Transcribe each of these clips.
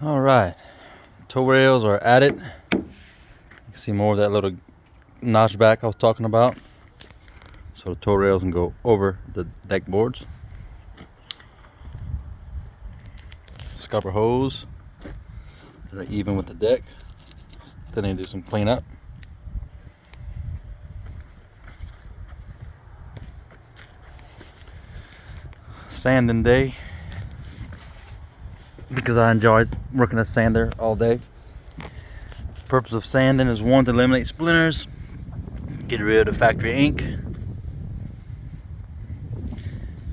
All right, toe rails are at it. You can see more of that little notchback I was talking about. So the toe rails can go over the deck boards. Scupper hose that are even with the deck. Then they do some cleanup. Sanding day, because I enjoy working a sander all day. The purpose of sanding is one, to eliminate splinters, get rid of factory ink,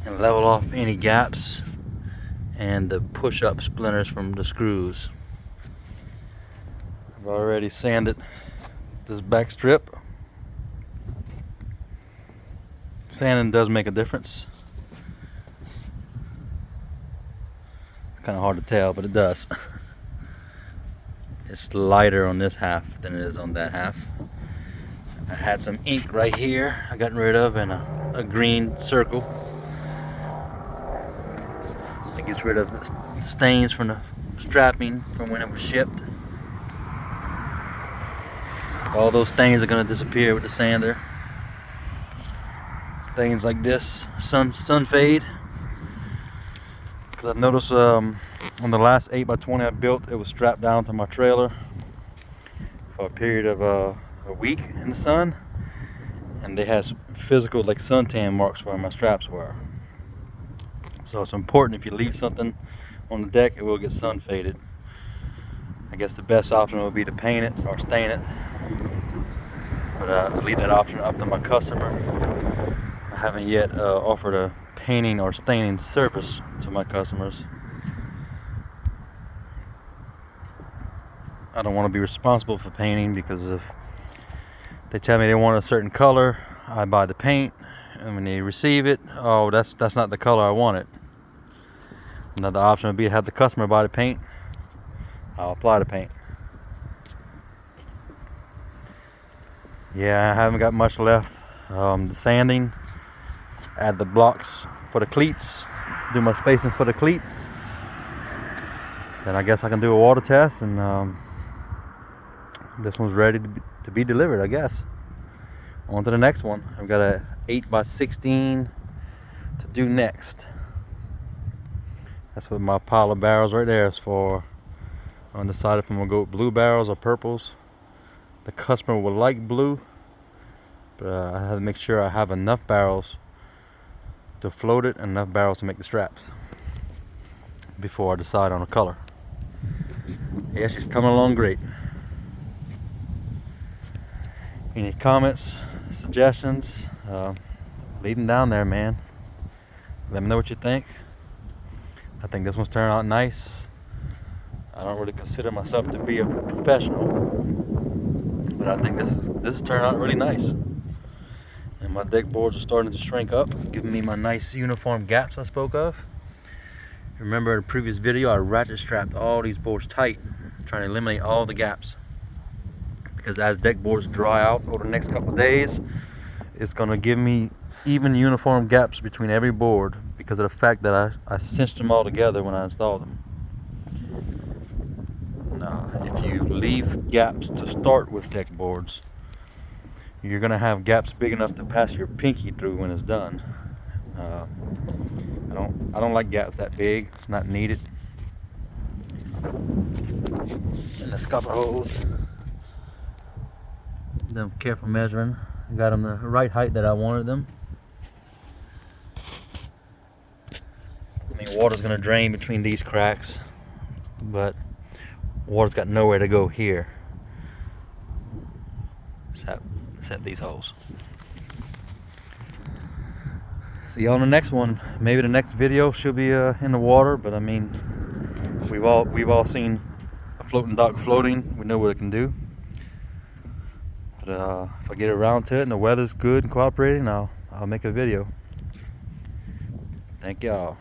and level off any gaps and the push up splinters from the screws. I've already sanded this back strip. Sanding does make a difference. Kind of hard to tell, but it does. It's lighter on this half than it is on that half. I had some ink right here I got rid of, and a green circle. It gets rid of the stains from the strapping from when it was shipped. All those stains are going to disappear with the sander. Stains like this, sun fade. Because I've noticed on the last 8x20 I built, it was strapped down to my trailer for a period of a week in the sun, and they had physical like suntan marks where my straps were. So it's important, if you leave something on the deck, it will get sun faded. I guess the best option would be to paint it or stain it, but I leave that option up to my customer. I haven't yet offered a painting or staining service to my customers. I don't want to be responsible for painting, because if they tell me they want a certain color, I buy the paint, and when they receive it, oh, that's not the color I wanted. Another option would be to have the customer buy the paint. I'll apply the paint. Yeah, I haven't got much left. The sanding, add the blocks for the cleats, do my spacing for the cleats. Then I guess I can do a water test, and this one's ready to be delivered, I guess. On to the next one. I've got a 8x16 to do next. That's what my pile of barrels right there is for. Undecided if I'm gonna go with blue barrels or purples. The customer will like blue, but I have to make sure I have enough barrels to float it and enough barrels to make the straps before I decide on a color. Yeah, she's coming along great. Any comments, suggestions, leave them down there, man. Let me know what you think. I think this one's turned out nice. I don't really consider myself to be a professional, but I think this has turned out really nice. And my deck boards are starting to shrink up, giving me my nice uniform gaps I spoke of. Remember in a previous video, I ratchet strapped all these boards tight, trying to eliminate all the gaps. Because as deck boards dry out over the next couple of days, it's going to give me even uniform gaps between every board, because of the fact that I cinched them all together when I installed them. Now, if you leave gaps to start with deck boards, you're going to have gaps big enough to pass your pinky through when it's done. I don't like gaps that big. It's not needed. And the scupper holes, them careful measuring. I got them the right height that I wanted them. I mean, water's gonna drain between these cracks, but water's got nowhere to go here, except these holes. See you on the next one. Maybe the next video she'll be in the water, but I mean, we've all seen a floating dock floating. We know what it can do. But if I get around to it and the weather's good and cooperating, I'll make a video. Thank y'all.